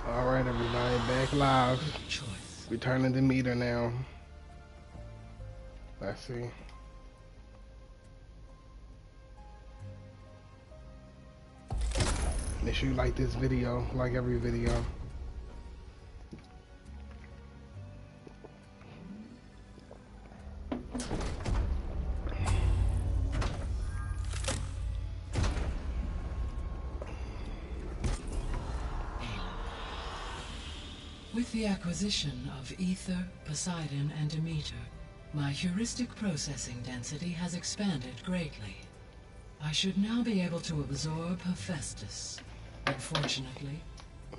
Alright, everybody, back live. Good choice. Returning to Demeter now. Let's see. Make sure you like this video, like every video. With the acquisition of Ether, Poseidon, and Demeter, my heuristic processing density has expanded greatly. I should now be able to absorb Hephaestus. Unfortunately,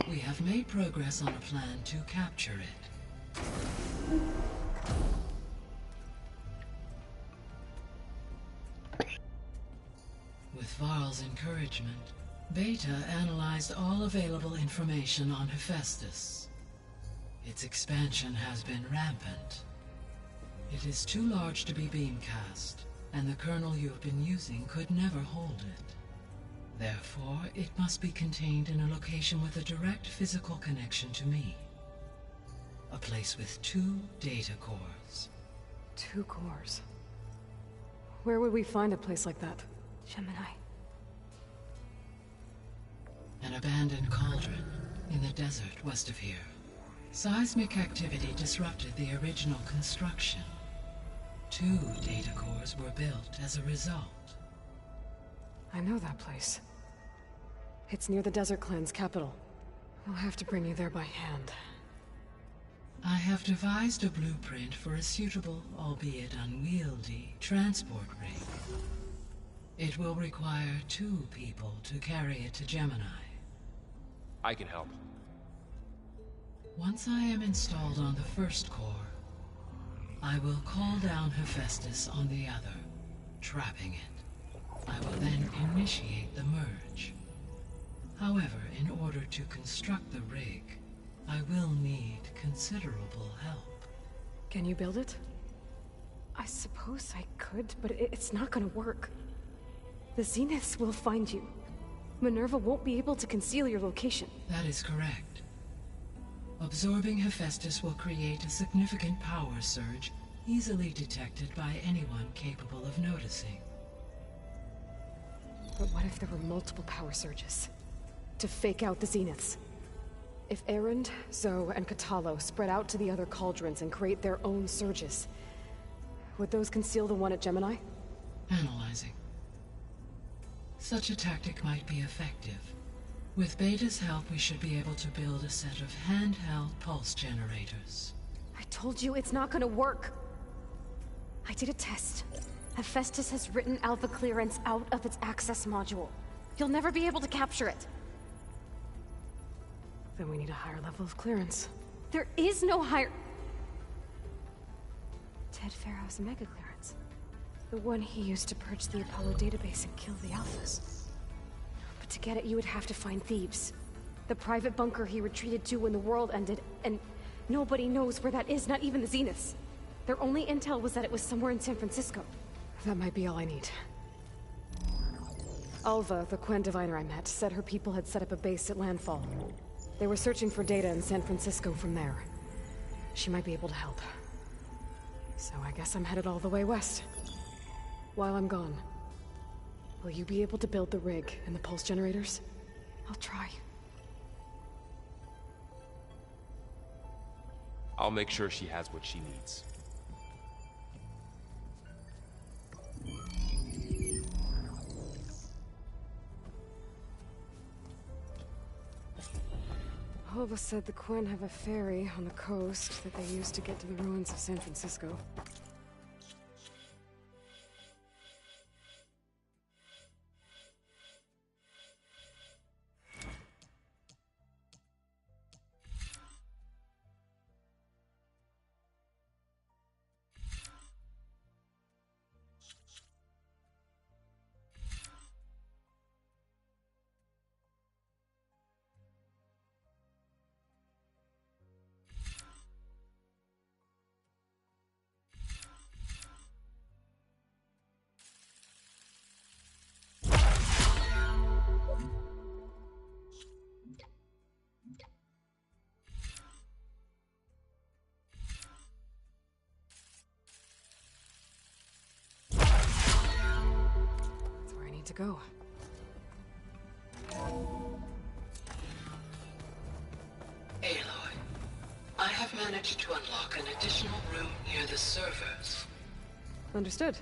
we have made progress on a plan to capture it. With Varl's encouragement, Beta analyzed all available information on Hephaestus. Its expansion has been rampant. It is too large to be beamcast, and the kernel you have been using could never hold it. Therefore, it must be contained in a location with a direct physical connection to me. A place with 2 data cores. 2 cores? Where would we find a place like that? Gemini. An abandoned cauldron in the desert west of here. Seismic activity disrupted the original construction. 2 data cores were built as a result. I know that place. It's near the Desert Clan's capital. I'll have to bring you there by hand. I have devised a blueprint for a suitable, albeit unwieldy, transport rig. It will require 2 people to carry it to Gemini. I can help. Once I am installed on the first core, I will call down Hephaestus on the other, trapping it. I will then initiate the merge. However, in order to construct the rig, I will need considerable help. Can you build it? I suppose I could, but it's not gonna work. The Zeniths will find you. Minerva won't be able to conceal your location. That is correct. Absorbing Hephaestus will create a significant power surge, easily detected by anyone capable of noticing. But what if there were multiple power surges? To fake out the Zeniths? If Erend, Zoe, and Katalo spread out to the other cauldrons and create their own surges, would those conceal the one at Gemini? Analyzing. Such a tactic might be effective. With Beta's help, we should be able to build a set of handheld pulse generators. I told you it's not gonna work. I did a test. Hephaestus has written Alpha clearance out of its access module. You'll never be able to capture it. Then we need a higher level of clearance. There is no higher... Ted Pharaoh's mega clearance. The one he used to purge the Apollo database and kill the Alphas. But to get it, you would have to find Thebes. The private bunker he retreated to when the world ended, and nobody knows where that is, not even the Zeniths. Their only intel was that it was somewhere in San Francisco. That might be all I need. Alva, the Quen diviner I met, said her people had set up a base at landfall. They were searching for data in San Francisco from there. She might be able to help. So I guess I'm headed all the way west. While I'm gone, will you be able to build the rig and the pulse generators? I'll try. I'll make sure she has what she needs. Alva said the Quen have a ferry on the coast that they use to get to the ruins of San Francisco. go. Aloy, I have managed to unlock an additional room near the servers. Understood.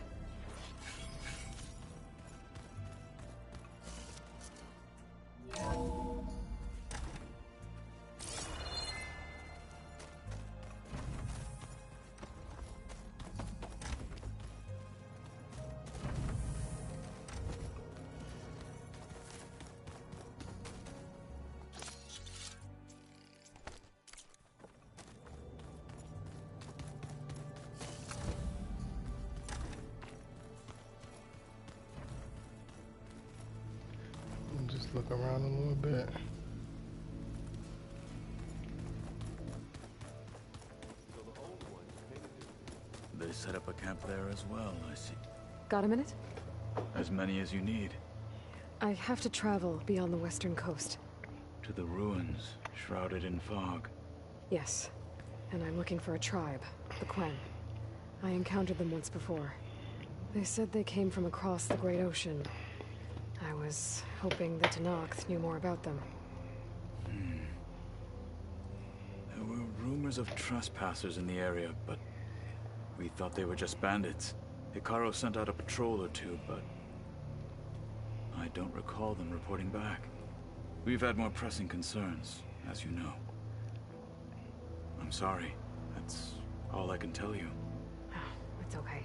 Just look around a little bit. They set up a camp there as well, I see. Got a minute? As many as you need. I have to travel beyond the western coast. To the ruins, shrouded in fog. Yes. And I'm looking for a tribe, the Quen. I encountered them once before. They said they came from across the Great Ocean. I was hoping that Tenakth knew more about them. There were rumors of trespassers in the area, but we thought they were just bandits. Hikaru sent out a patrol or two, but I don't recall them reporting back. We've had more pressing concerns, as you know. I'm sorry. That's all I can tell you. It's okay.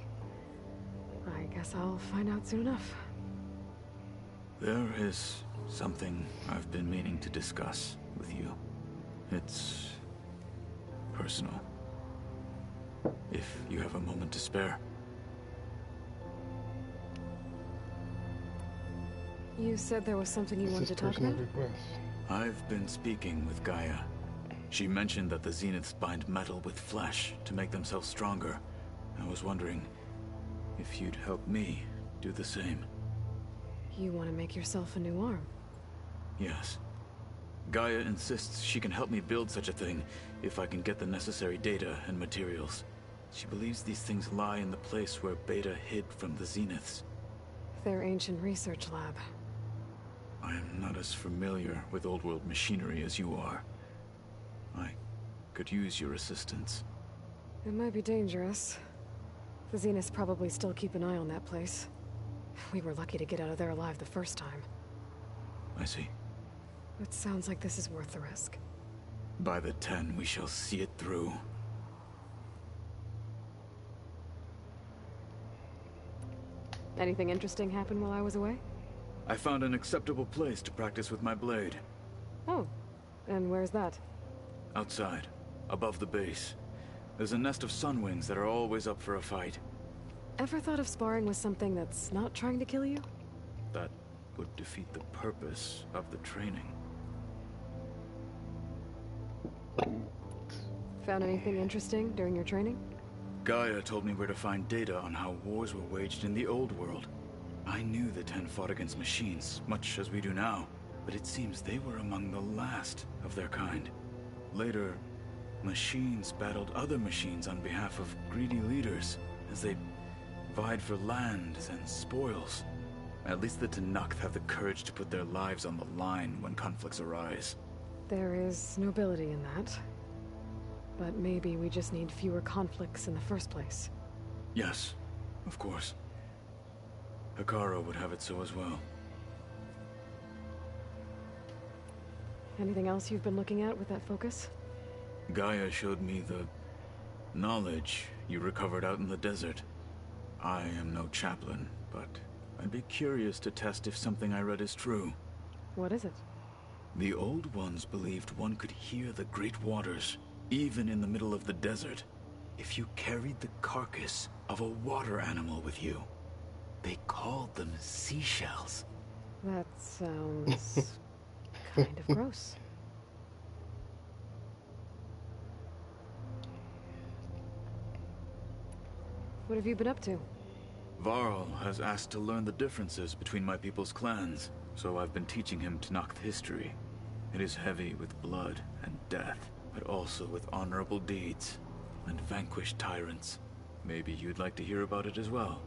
I guess I'll find out soon enough. There is something I've been meaning to discuss with you. It's personal. If you have a moment to spare. You said there was something you wanted to talk about? Request. I've been speaking with Gaia. She mentioned that the Zeniths bind metal with flesh to make themselves stronger. I was wondering if you'd help me do the same. You want to make yourself a new arm? Yes. Gaia insists she can help me build such a thing if I can get the necessary data and materials. She believes these things lie in the place where Beta hid from the Zeniths. Their ancient research lab. I am not as familiar with old world machinery as you are. I could use your assistance. It might be dangerous. The Zeniths probably still keep an eye on that place. We were lucky to get out of there alive the first time. I see. It sounds like this is worth the risk. By the 10, we shall see it through. Anything interesting happen while I was away? I found an acceptable place to practice with my blade. Oh, and where's that? Outside, above the base. There's a nest of sunwings that are always up for a fight. Ever thought of sparring with something that's not trying to kill you? That would defeat the purpose of the training. Found anything interesting during your training? Gaia told me where to find data on how wars were waged in the old world. I knew the 10 fought against machines, much as we do now, but it seems they were among the last of their kind. Later, machines battled other machines on behalf of greedy leaders, as they vied for lands and spoils. At least the Tenakth have the courage to put their lives on the line when conflicts arise. There is nobility in that. But maybe we just need fewer conflicts in the first place. Yes, of course. Hikaru would have it so as well. Anything else you've been looking at with that focus? Gaia showed me the knowledge you recovered out in the desert. I am no chaplain, but I'd be curious to test if something I read is true. What is it? The Old Ones believed one could hear the great waters, even in the middle of the desert, if you carried the carcass of a water animal with you. They called them seashells. That sounds kind of gross. What have you been up to? Varl has asked to learn the differences between my people's clans, so I've been teaching him Tenakth history. It is heavy with blood and death, but also with honorable deeds and vanquished tyrants. Maybe you'd like to hear about it as well,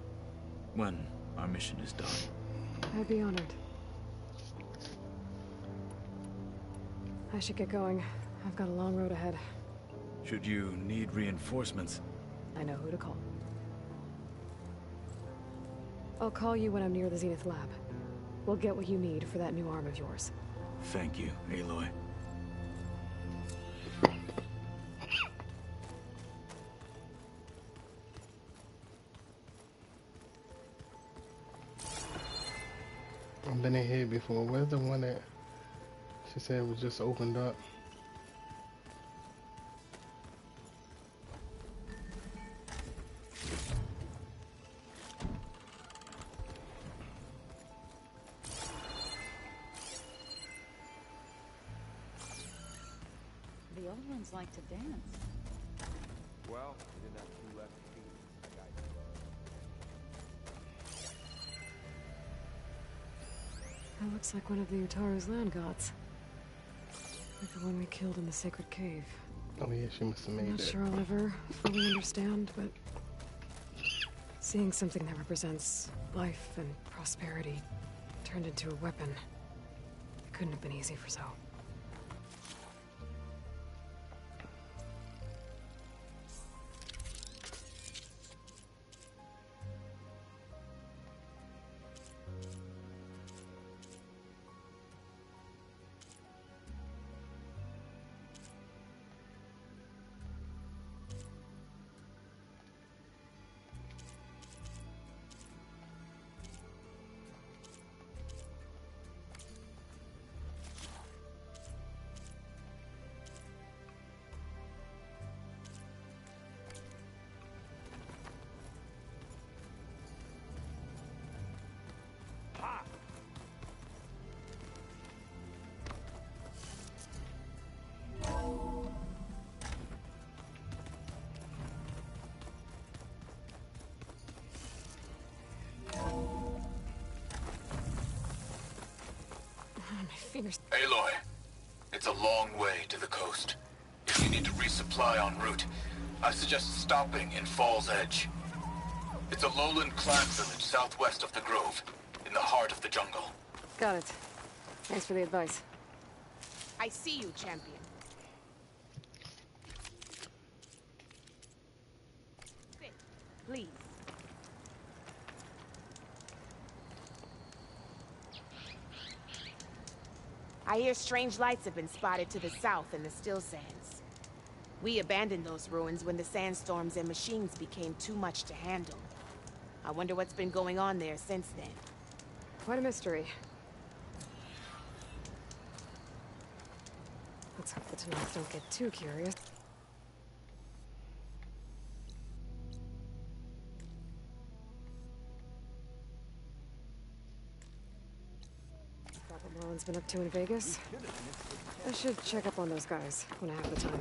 when our mission is done. I'd be honored. I should get going. I've got a long road ahead. Should you need reinforcements? I know who to call. I'll call you when I'm near the Zenith lab. We'll get what you need for that new arm of yours. Thank you, Aloy. I've been in here before. Where's the one that she said was just opened up? The old ones like to dance. Well, we didn't have two left feet. I got you. That looks like one of the Utaru's land gods. Like the one we killed in the sacred cave. Oh yeah, she must have I'm made not it. sure I'll ever fully understand, but seeing something that represents life and prosperity turned into a weapon, it couldn't have been easy for Zoe. Aloy, it's a long way to the coast. If you need to resupply en route, I suggest stopping in Fall's Edge. It's a lowland clan village southwest of the Grove, in the heart of the jungle. Got it. Thanks for the advice. I see you, champion. Sit, please. I hear strange lights have been spotted to the south in the Still Sands. We abandoned those ruins when the sandstorms and machines became too much to handle. I wonder what's been going on there since then. Quite a mystery. Let's hope the Tenants don't get too curious. What Merlin's been up to in Vegas? I should check up on those guys when I have the time.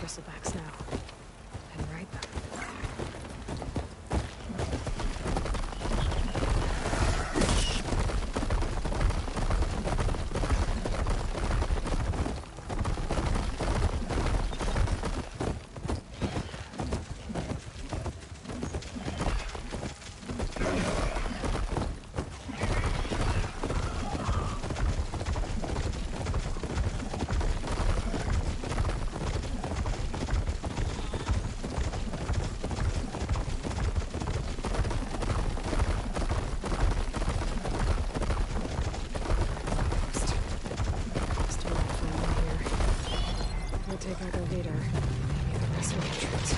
Bristlebacks now. And right them. Take out Demeter. Maybe the rest will get tricked.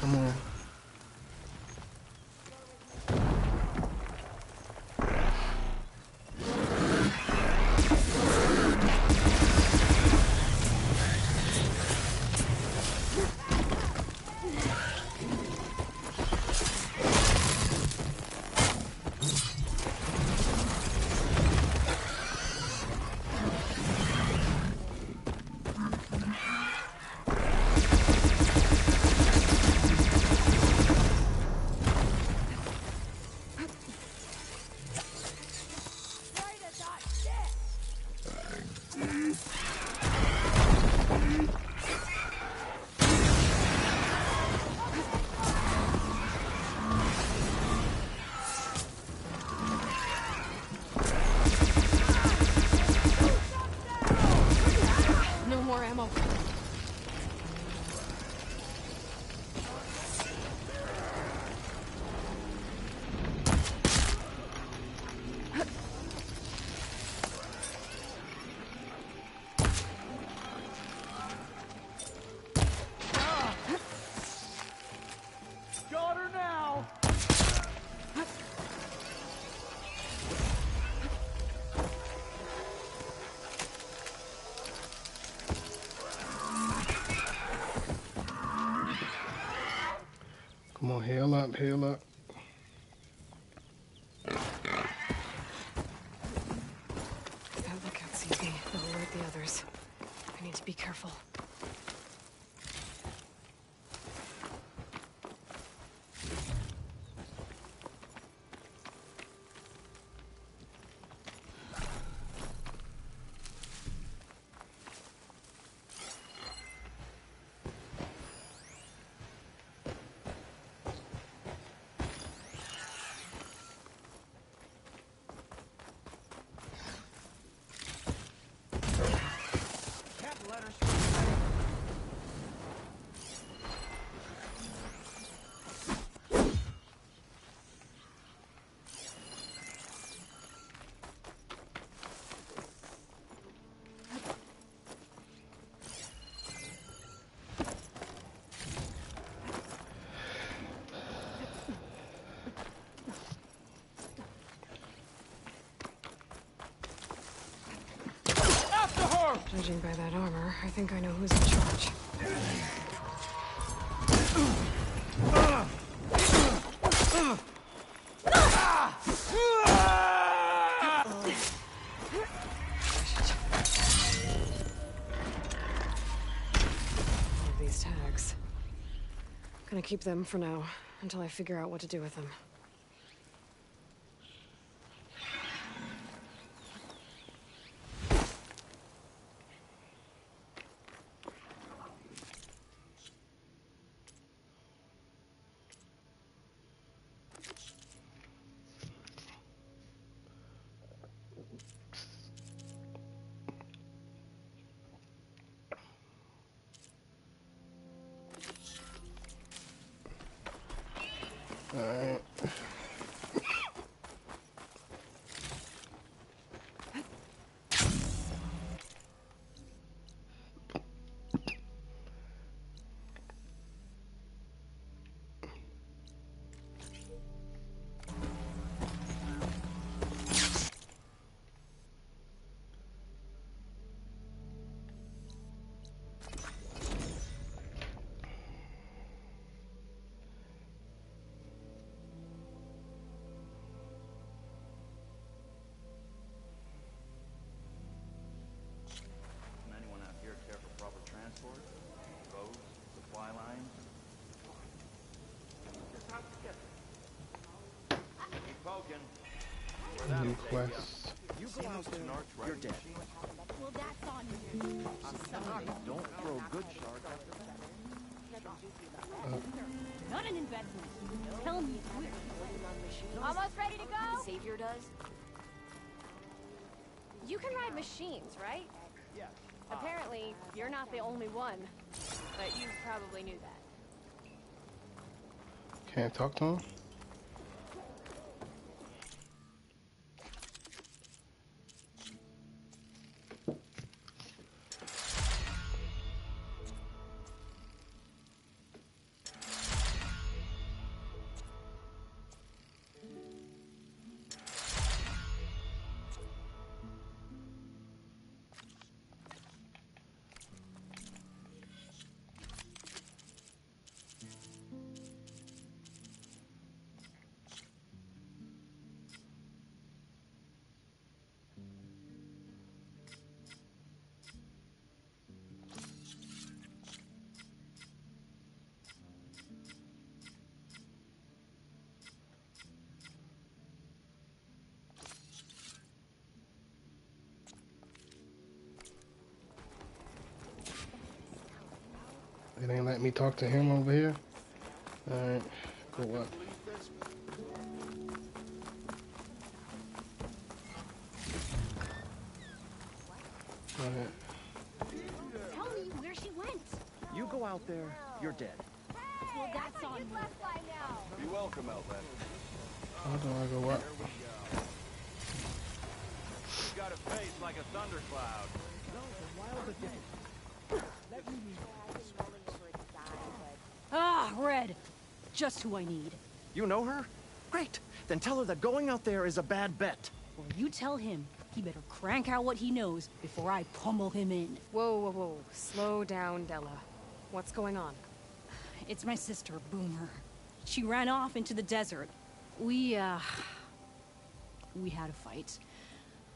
Come on. No more ammo. Got her now! Come on, heal up, heal up. That lookout sees me. They'll alert the others. I need to be careful. Can't let her. After her! Judging by that armor, I think I know who's in charge. All of these tags. Gonna keep them for now, until I figure out what to do with them. Alright. Anyone out here care for proper transport? Roads, supply lines? Just how to get there. Keep poking. Where that'll New take quest. you. You go out there, you're dead. Well, that's on you. Don't throw good shards after that. Not an investment. Tell me it's weird. Almost ready to go? Savior does. You can ride machines, right? Yeah. Apparently, you're not the only one. But you probably knew that. Can't talk to him? It ain't let me talk to him over here. Alright, go up. Alright. Tell me where she went. You go out there, you're dead. Well, that's on you. Be welcome, Outlet. How do I go up? You got a face like a thundercloud. Ah, Red. Just who I need. You know her? Great. Then tell her that going out there is a bad bet. Well, you tell him he better crank out what he knows before I pummel him in. Whoa, whoa, whoa. Slow down, Della. What's going on? It's my sister, Boomer. She ran off into the desert. We had a fight.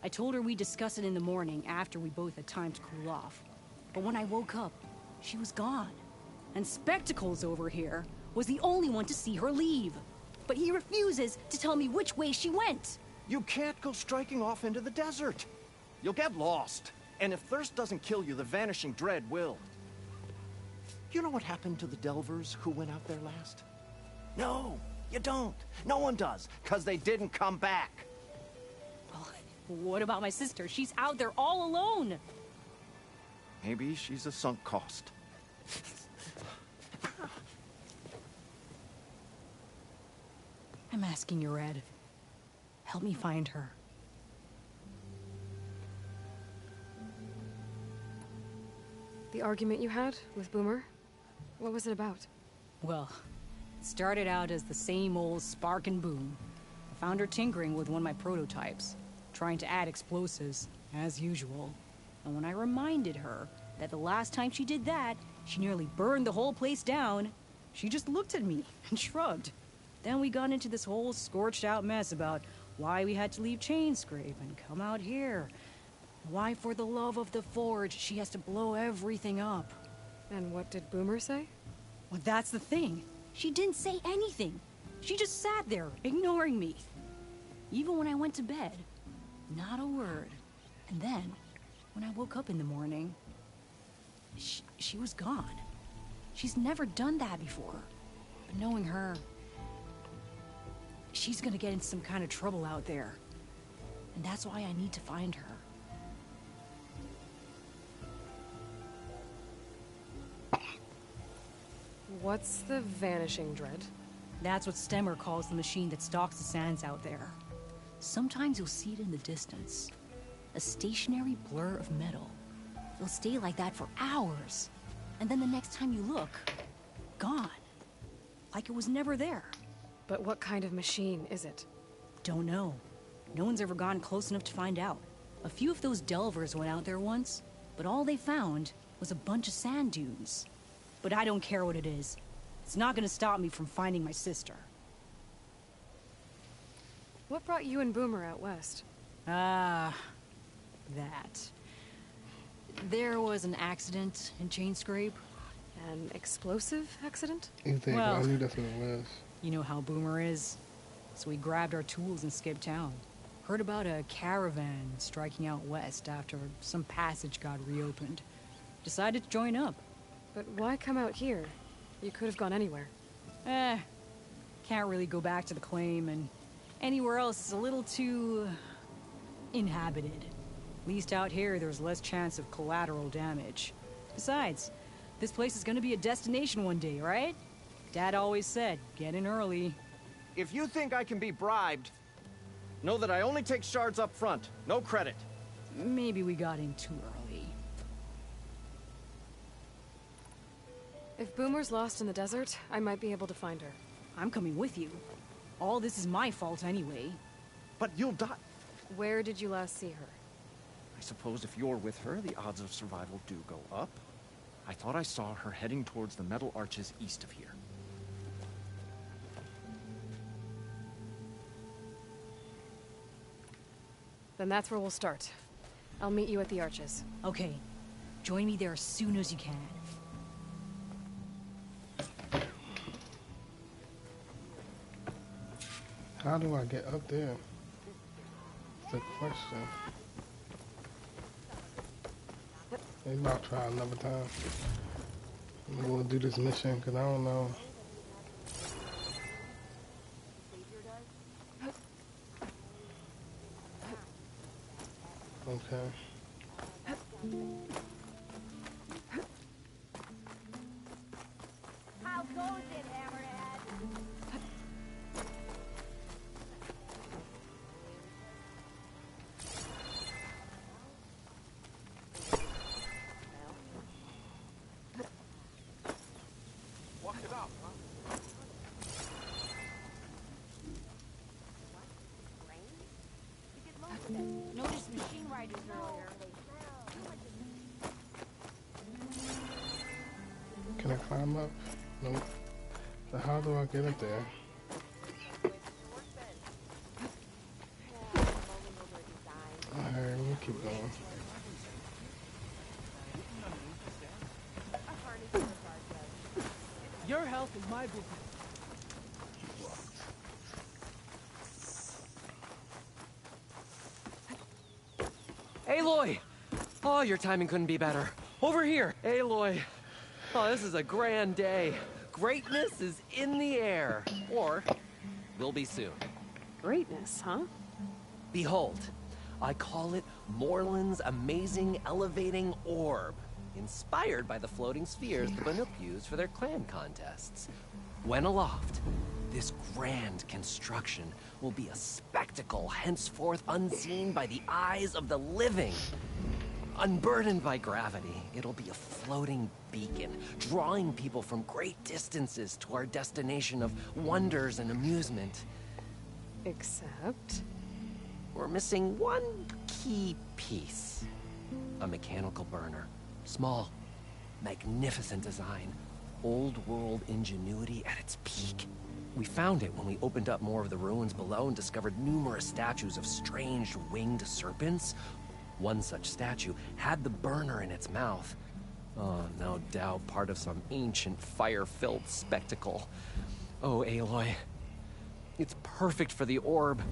I told her we'd discuss it in the morning after we both had time to cool off. But when I woke up, she was gone. And Spectacles over here was the only one to see her leave. But he refuses to tell me which way she went. You can't go striking off into the desert. You'll get lost. And if thirst doesn't kill you, the vanishing dread will. You know what happened to the Delvers who went out there last? No, you don't. No one does, because they didn't come back. Well, what about my sister? She's out there all alone. Maybe she's a sunk cost. I'm asking you, Red. Help me find her. The argument you had with Boomer? What was it about? Well, it started out as the same old spark and boom. I found her tinkering with one of my prototypes, trying to add explosives, as usual. And when I reminded her that the last time she did that, she nearly burned the whole place down, she just looked at me and shrugged. Then we got into this whole scorched out mess about why we had to leave Chainscrape and come out here. Why, for the love of the Forge, she has to blow everything up. And what did Boomer say? Well, that's the thing. She didn't say anything. She just sat there, ignoring me. Even when I went to bed, not a word. And then, when I woke up in the morning, she was gone. She's never done that before. But knowing her, she's gonna get in some kind of trouble out there. And that's why I need to find her. What's the Vanishing Dread? That's what Stemmer calls the machine that stalks the sands out there. Sometimes you'll see it in the distance. A stationary blur of metal. It'll stay like that for hours. And then the next time you look, gone. Like it was never there. But what kind of machine is it? Don't know. No one's ever gone close enough to find out. A few of those delvers went out there once, but all they found was a bunch of sand dunes. But I don't care what it is. It's not gonna stop me from finding my sister. What brought you and Boomer out west? That. There was an accident in Chainscrape. An explosive accident? You think? Well, I knew that's what it was. You know how Boomer is. So we grabbed our tools and skipped town. Heard about a caravan striking out west after some passage got reopened. Decided to join up. But why come out here? You could have gone anywhere. Can't really go back to the claim, and anywhere else is a little too inhabited. At least out here, there's less chance of collateral damage. Besides, this place is gonna be a destination one day, right? Dad always said, get in early. If you think I can be bribed, know that I only take shards up front, no credit. Maybe we got in too early. If Boomer's lost in the desert, I might be able to find her. I'm coming with you. All this is my fault anyway. But you'll die. Where did you last see her? I suppose if you're with her, the odds of survival do go up. I thought I saw her heading towards the metal arches east of here. Then that's where we'll start. I'll meet you at the arches. Okay, join me there as soon as you can. How do I get up there? That's the question. Maybe I'll try another time. I'm gonna do this mission because I don't know. Okay. How goes it, Hammerhead? Walk it up, huh? Noticed machine riders earlier. Can I climb up? Nope. So how do I get up there? Alright, let me keep going. Your health is my business. Aloy! Oh, your timing couldn't be better. Over here, Aloy. Oh, this is a grand day. Greatness is in the air. Or, will be soon. Greatness, huh? Behold, I call it Morland's amazing elevating orb, inspired by the floating spheres the Banuk used for their clan contests. When aloft, this grand construction will be a spectacle henceforth unseen by the eyes of the living. Unburdened by gravity, it'll be a floating beacon, drawing people from great distances to our destination of wonders and amusement. Except... We're missing one key piece. A mechanical burner. Small, magnificent design. Old-world ingenuity at its peak. We found it when we opened up more of the ruins below and discovered numerous statues of strange winged serpents. One such statue had the burner in its mouth. Oh, no doubt part of some ancient fire-filled spectacle. Oh, Aloy. It's perfect for the orb.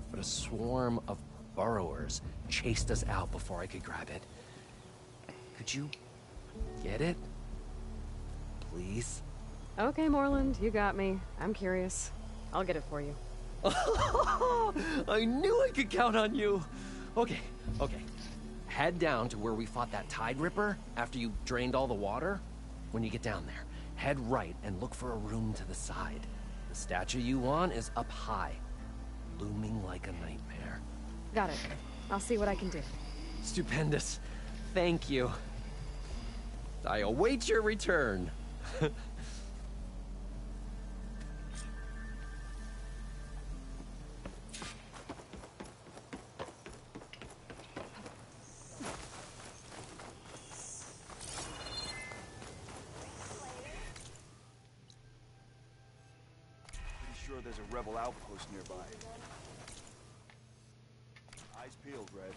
But a swarm of burrowers chased us out before I could grab it. Could you get it? Please? Okay, Morland, you got me. I'm curious. I'll get it for you. I knew I could count on you. Okay. Head down to where we fought that Tide Ripper after you drained all the water. When you get down there, head right and look for a room to the side. The statue you want is up high, looming like a nightmare. Got it. I'll see what I can do. Stupendous. Thank you. I await your return. Sure there's a rebel outpost nearby. Eyes peeled, Red.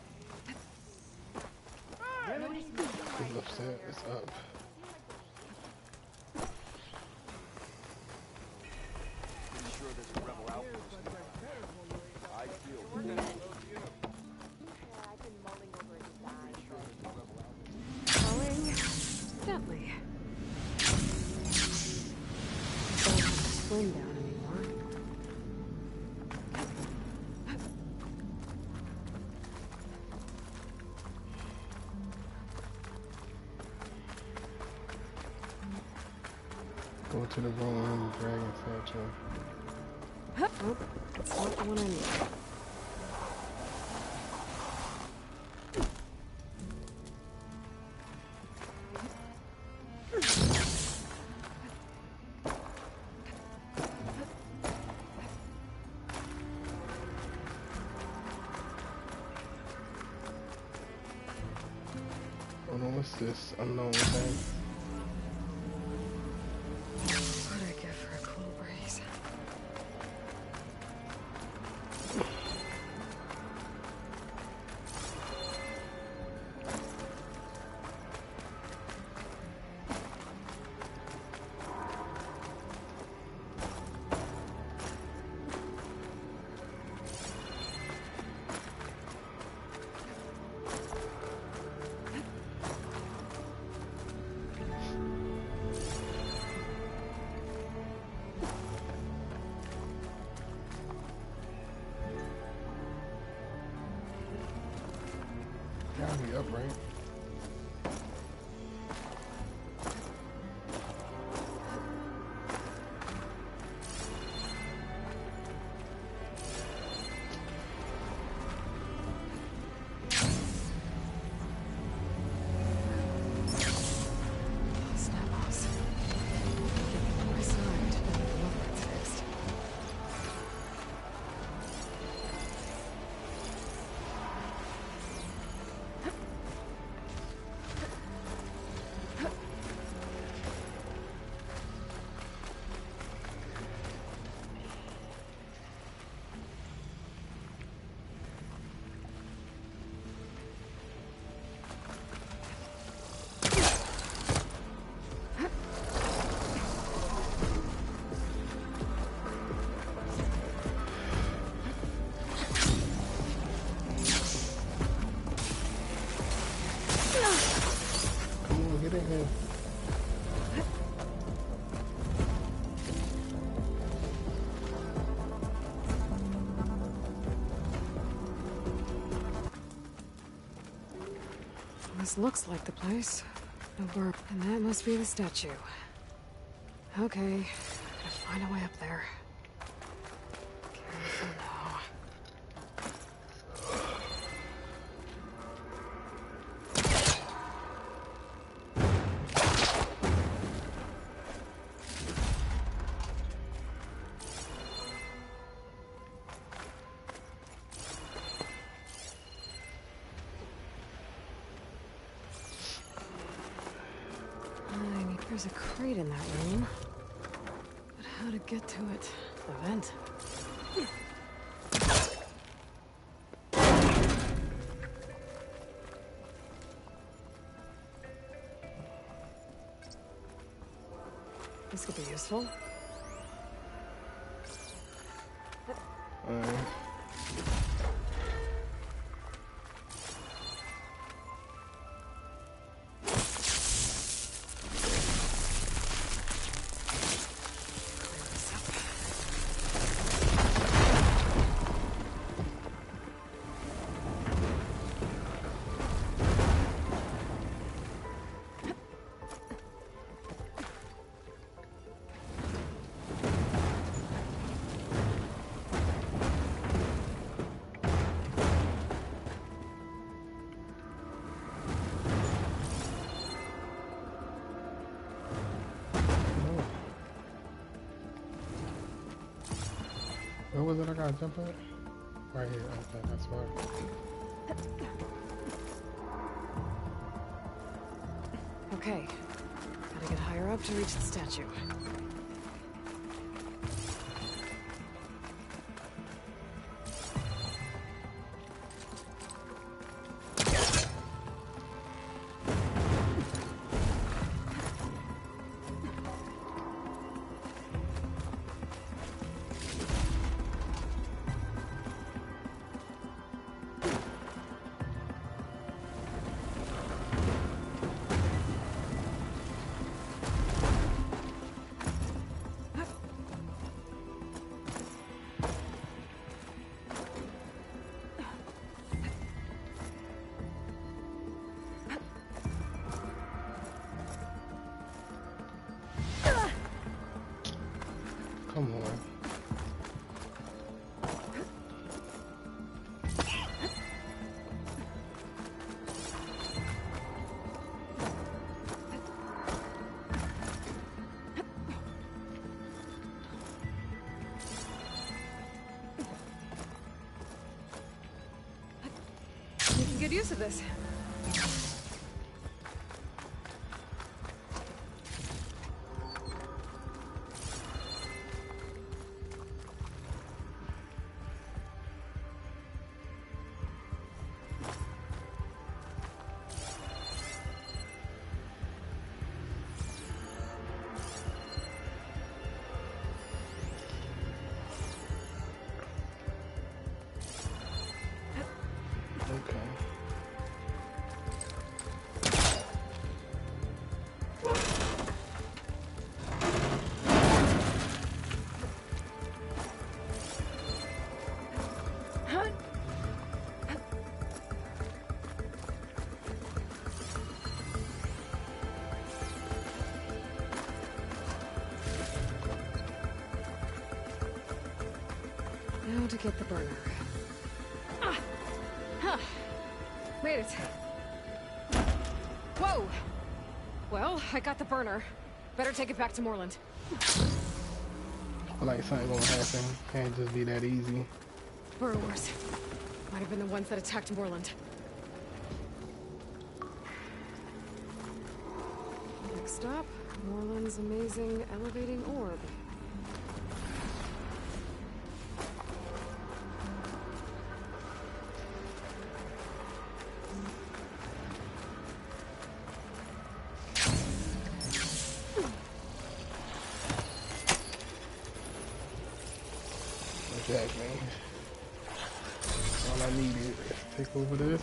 It's upset. It's up. Pretty sure there's a rebel outpost nearby. Eyes peeled. Falling gently. Don't have to swing down anymore. Go to the room, dragon statue. Oh, that's not the one I need. Oh no, what's this unknown thing? What'd I get for a cool breeze? up, right? Snap-offs. Get on my side. The look gets fixed. Come on, get in here. This looks like the place. No burp. And that must be the statue. Okay. Gotta find a way up there. Careful now. There's a crate in that room. But how to get to it? The vent. This could be useful. Where was it I gotta jump at? Right here. Okay, that's why. Okay. Gotta get higher up to reach the statue. Come on. You can get used to this. Okay. Now to get the burner. Ah! Huh. Made it. Whoa! Well, I got the burner. Better take it back to Moreland. I feel like something gonna happen. Can't just be that easy. Burrowers. Might have been the ones that attacked Moreland. Next stop, Moreland's amazing elevating orb. Jack, man. All I need is take over this.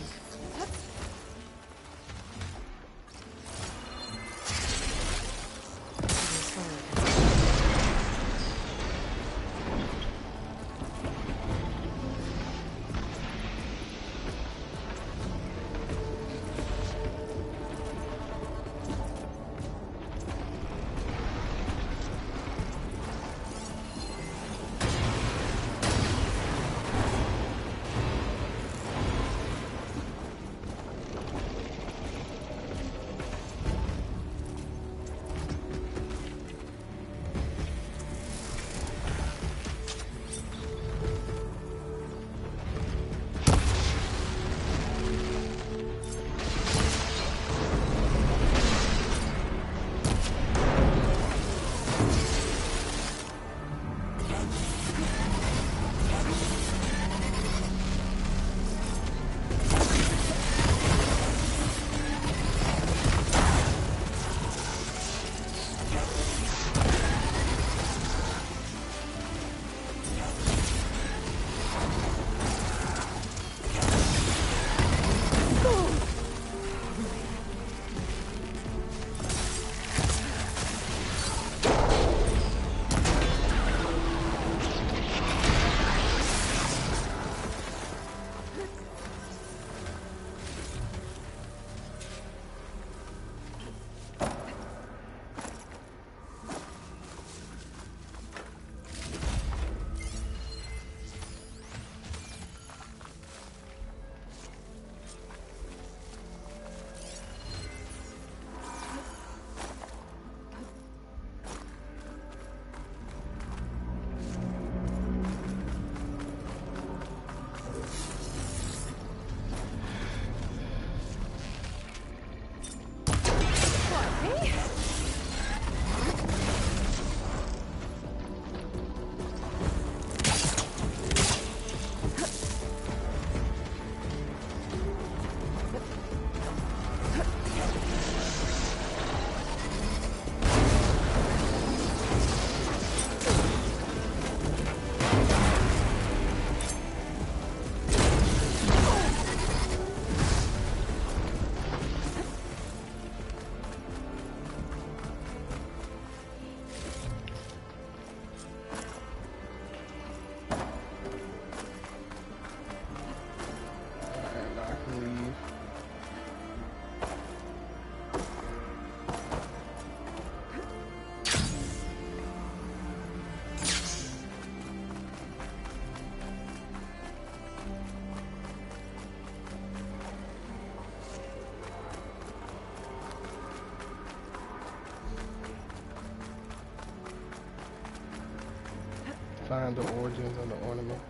Find the origins of the ornament.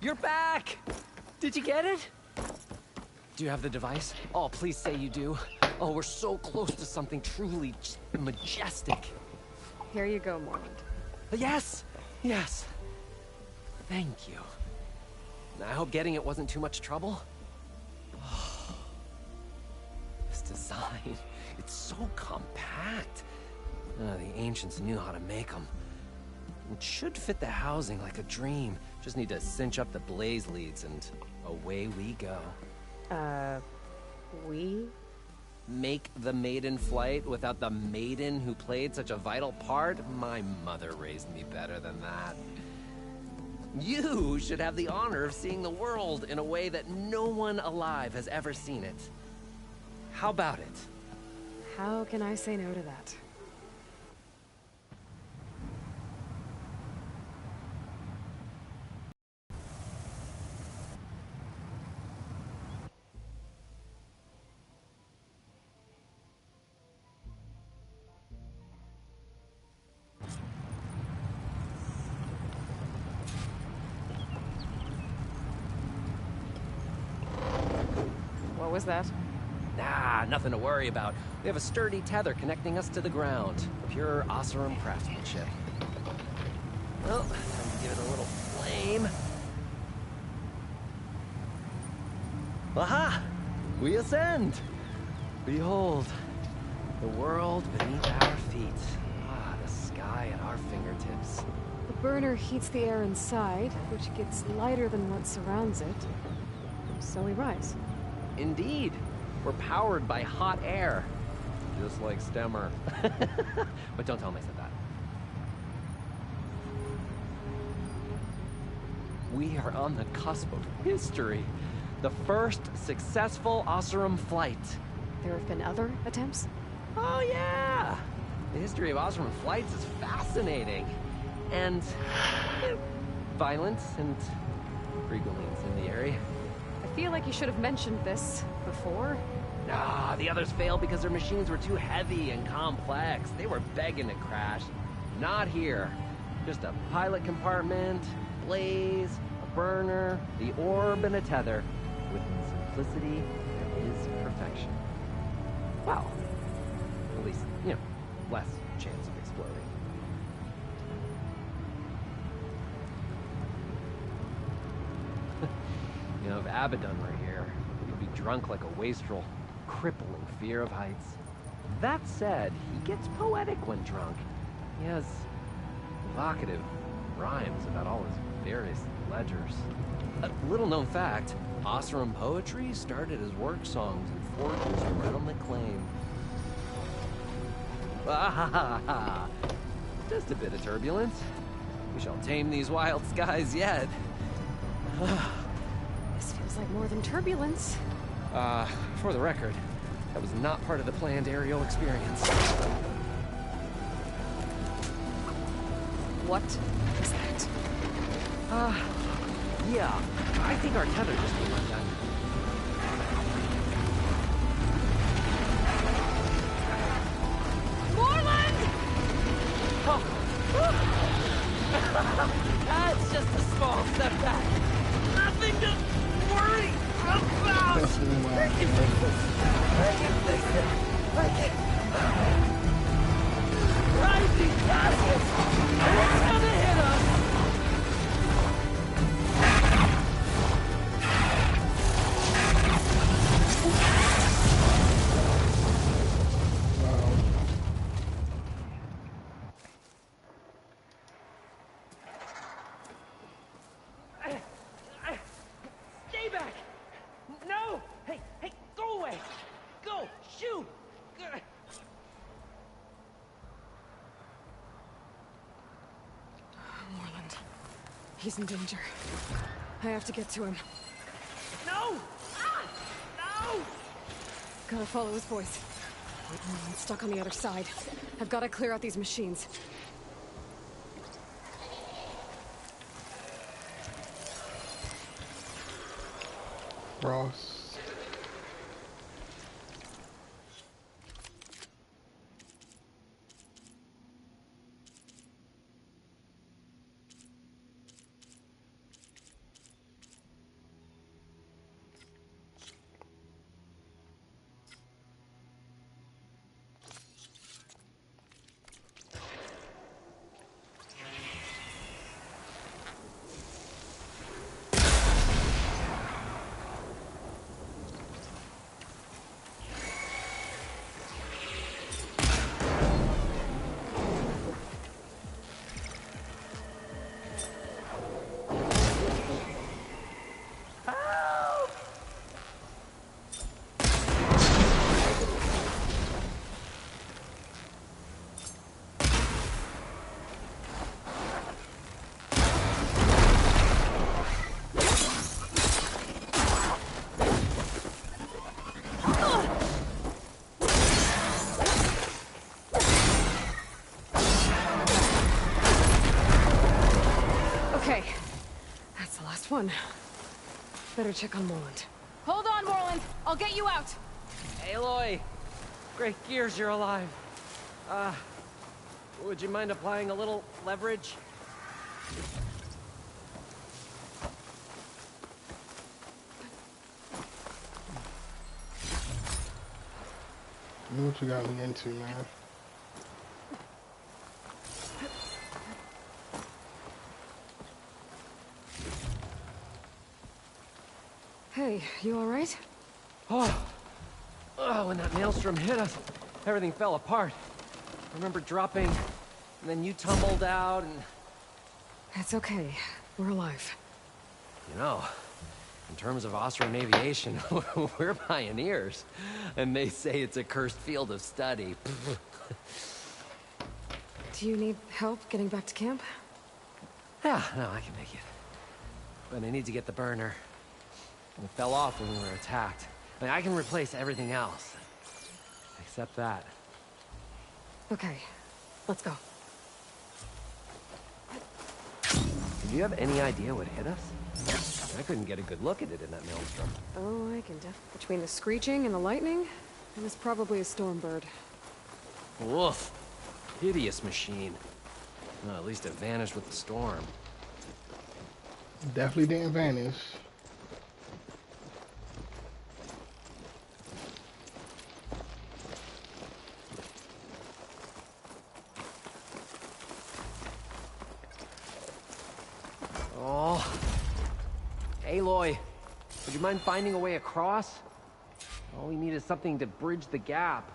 You're back! Did you get it? Do you have the device? Oh, please say you do. Oh, we're so close to something truly just majestic. Here you go, Morland. Yes! Yes. Thank you. I hope getting it wasn't too much trouble. This design, it's so compact. The ancients knew how to make them. It should fit the housing like a dream. Just need to cinch up the blaze leads and away we go. We? Make the maiden flight without the maiden who played such a vital part? My mother raised me better than that. You should have the honor of seeing the world in a way that no one alive has ever seen it. How about it? How can I say no to that? What was that? Ah, nothing to worry about. We have a sturdy tether connecting us to the ground. Pure Oseram craftsmanship. Well, time to give it a little flame. Aha! We ascend! Behold, the world beneath our feet. Ah, the sky at our fingertips. The burner heats the air inside, which gets lighter than what surrounds it. So we rise. Indeed. We're powered by hot air. Just like Stemmer. But don't tell him I said that. We are on the cusp of history. The first successful Oseram flight. There have been other attempts? Oh yeah! The history of Oseram flights is fascinating. And violent and frequently incendiary. I feel like you should have mentioned this before. Nah, the others failed because their machines were too heavy and complex. They were begging to crash. Not here. Just a pilot compartment, blaze, a burner, the orb, and a tether. With simplicity, there is perfection. Well, at least, less chance of exploding. If Abaddon were here, he'd be drunk like a wastrel, crippling fear of heights. That said, he gets poetic when drunk. He has evocative rhymes about all his various ledgers. A little-known fact, Oseram poetry started as work songs in forges around the claim. Ah, just a bit of turbulence. We shall tame these wild skies yet. This feels like more than turbulence. For the record, that was not part of the planned aerial experience. What is that? Yeah, I think our tether just came undone. Morland! That's just a small setback. Nothing to worry about. I can fix this. I can fix it. I can. Rising gases. It's gonna hit us. Stay back! No! Hey, go away! Go! Shoot! Morland. He's in danger. I have to get to him. No! Ah! No! Gotta follow his voice. I'm stuck on the other side. I've gotta clear out these machines. Ross. That's the last one. Better check on Moreland. Hold on, Moreland. I'll get you out. Aloy! Great gears you're alive. Would you mind applying a little leverage? Look what you got me into, man. Hey, you alright? Oh, when that maelstrom hit us, everything fell apart. I remember dropping, and then you tumbled out, and... It's okay. We're alive. You know, in terms of Austrian aviation, we're pioneers. And they say it's a cursed field of study. Do you need help getting back to camp? Yeah, no, I can make it. But I need to get the burner. It fell off when we were attacked. I mean, I can replace everything else. Except that. Okay, let's go. Do you have any idea what hit us? I couldn't get a good look at it in that maelstrom. Oh, I can definitely... Between the screeching and the lightning, it was probably a storm bird. Woof. Hideous machine. Well, at least it vanished with the storm. Definitely didn't vanish. Oh. Aloy, would you mind finding a way across? All we need is something to bridge the gap.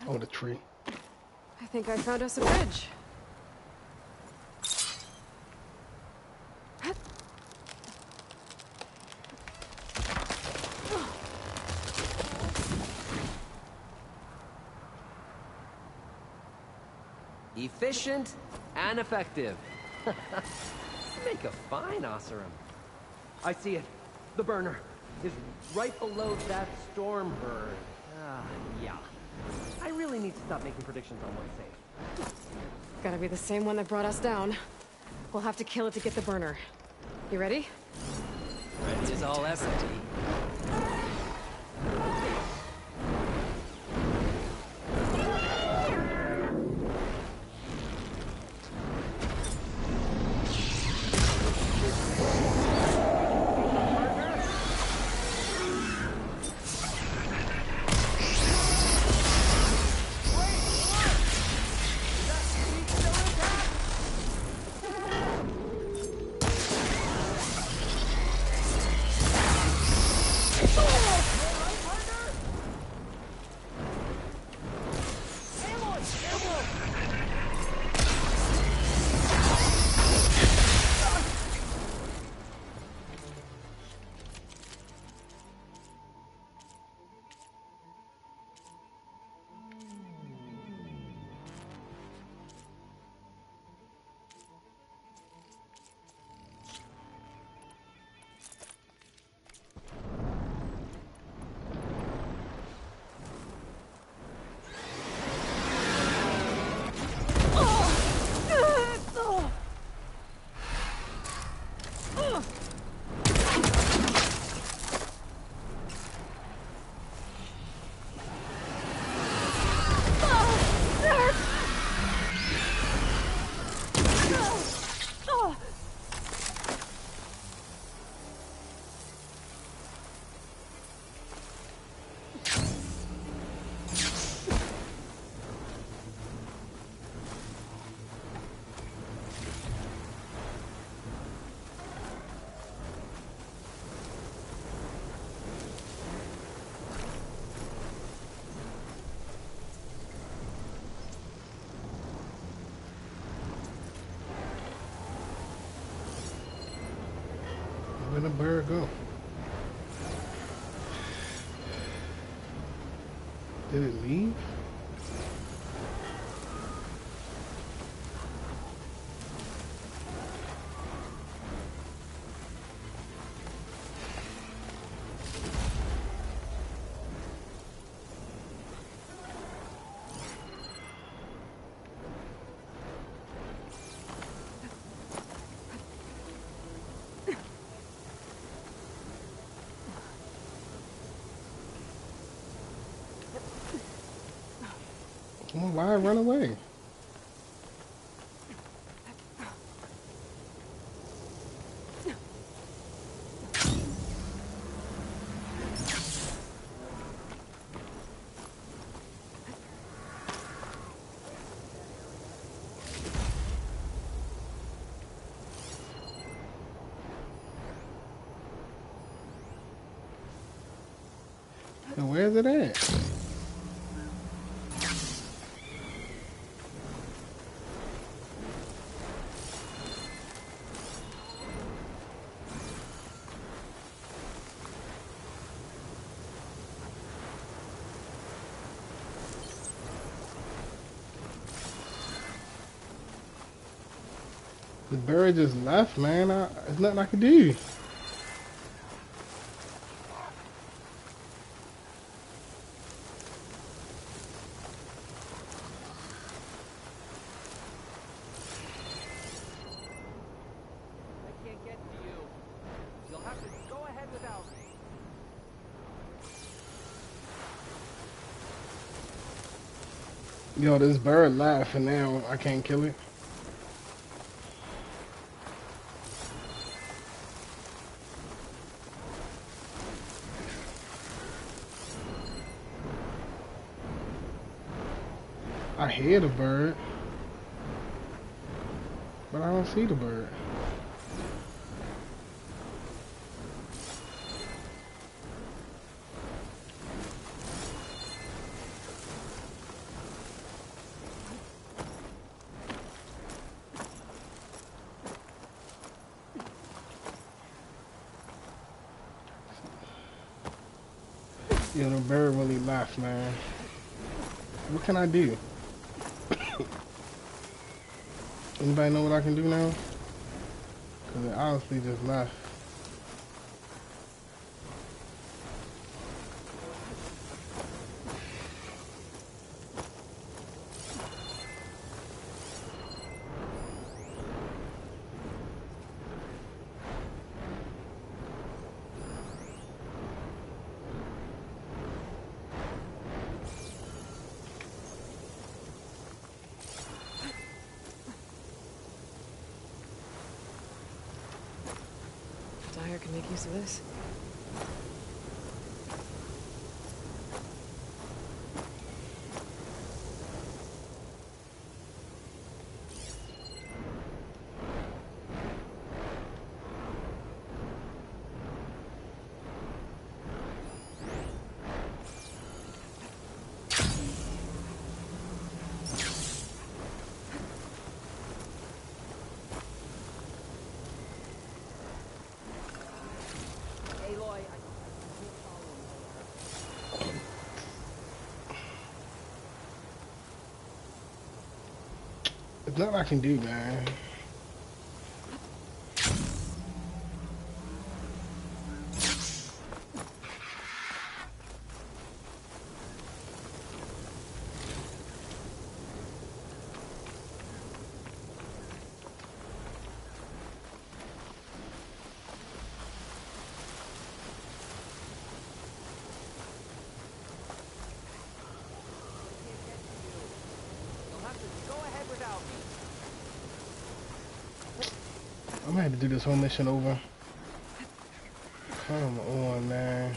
Oh, the tree. I think I found us a bridge. Efficient and effective. Make a fine Oseram. I see it. The burner is right below that storm bird. Yeah. I really need to stop making predictions on what's safe. Gotta be the same one that brought us down. We'll have to kill it to get the burner. You ready? Ready as all ever, T. Where'd the bird go? Did it leave? Well, why run away? And where's it at? The bird just left, man. There's nothing I can do. I can't get to you. You'll have to go ahead without me. Yo, this bird left and now I can't kill it. I hear the bird, but I don't see the bird. Yo, the bird really left, man. What can I do? Anybody know what I can do now? Because it honestly just left. Dyer can make use of this. There's nothing I can do, man. I'm gonna have to do this whole mission over. Come on, man.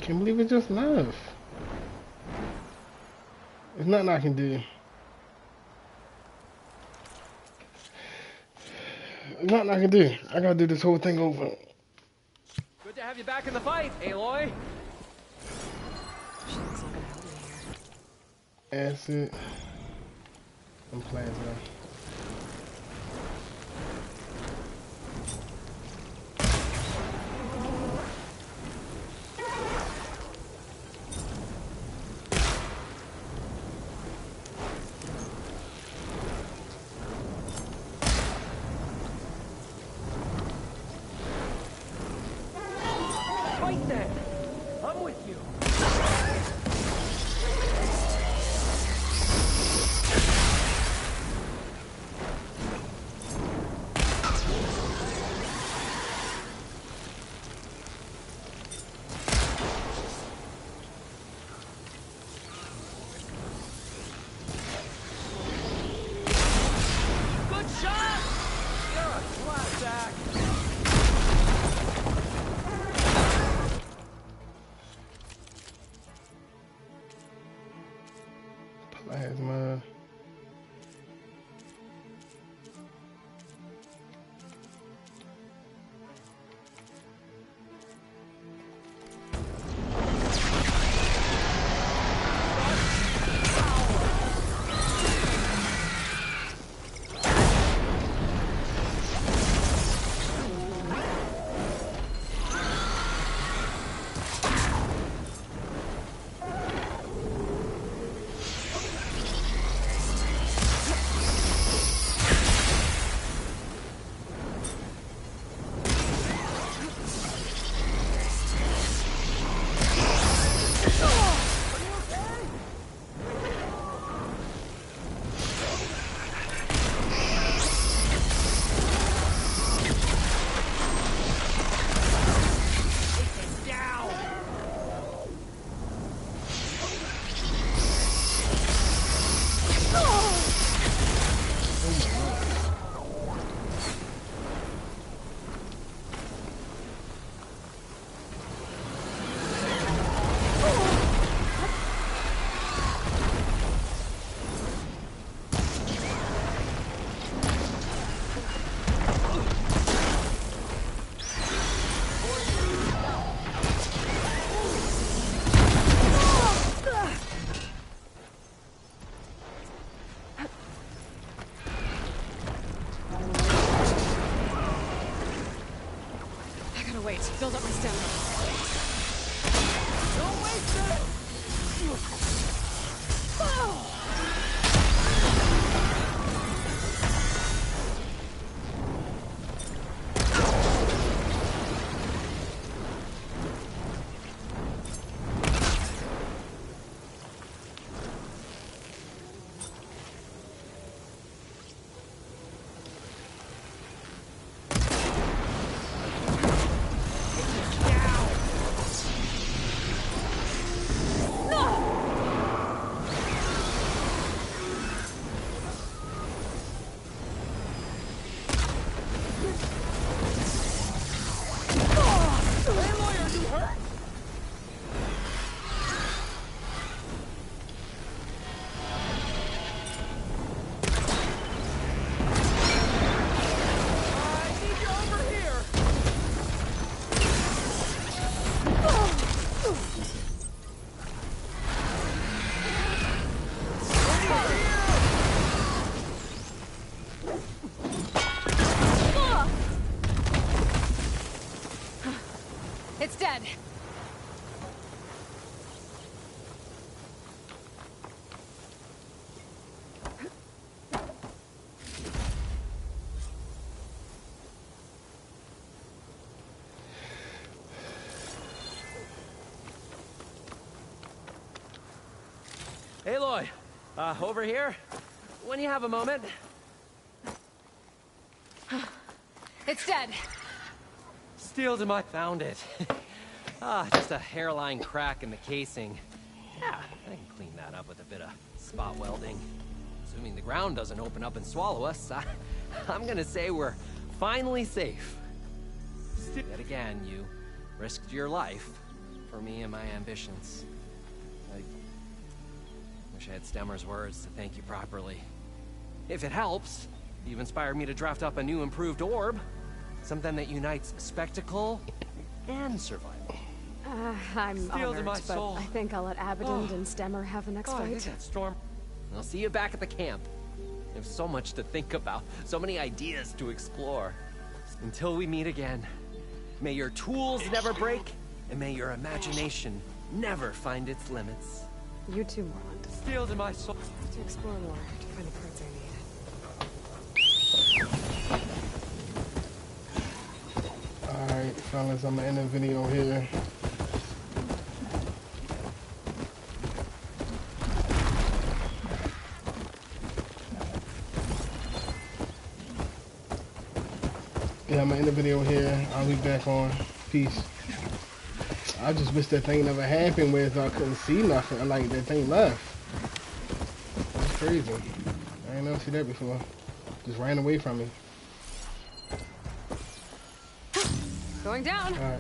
Can't believe it just left. There's nothing I can do. There's nothing I can do. I gotta do this whole thing over. Good to have you back in the fight, Aloy. Shit's not gonna help me here. Acid. I'm plasma. Right then. I'm with you. Good shot! You're a class act. Plasma. I gotta wait. Build up my stamina. Don't waste it! It's dead. Aloy, over here. When you have a moment. It's dead. Steeled him, I found it. Just a hairline crack in the casing. Yeah, I can clean that up with a bit of spot welding. Assuming the ground doesn't open up and swallow us, I'm gonna say we're finally safe. Yet again, you risked your life for me and my ambitions. I wish I had Stemmer's words to thank you properly. If it helps, you've inspired me to draft up a new improved orb. Something that unites spectacle and survival. I'm honored, but I think I'll let Abaddon and Stemmer have the next fight. That storm. I'll see you back at the camp. There's so much to think about, so many ideas to explore. Until we meet again, may your tools never break, and may your imagination never find its limits. You too, Morland. Steals in my soul. To explore more, to find the parts I need. Alright, fellas, I'm gonna end the video here. Yeah, I'm gonna end the video here. I'll be back on. Peace. I just wish that thing never happened where I couldn't see nothing. Like, that thing left. That's crazy. I ain't never seen that before. Just ran away from me. Going down. Alright.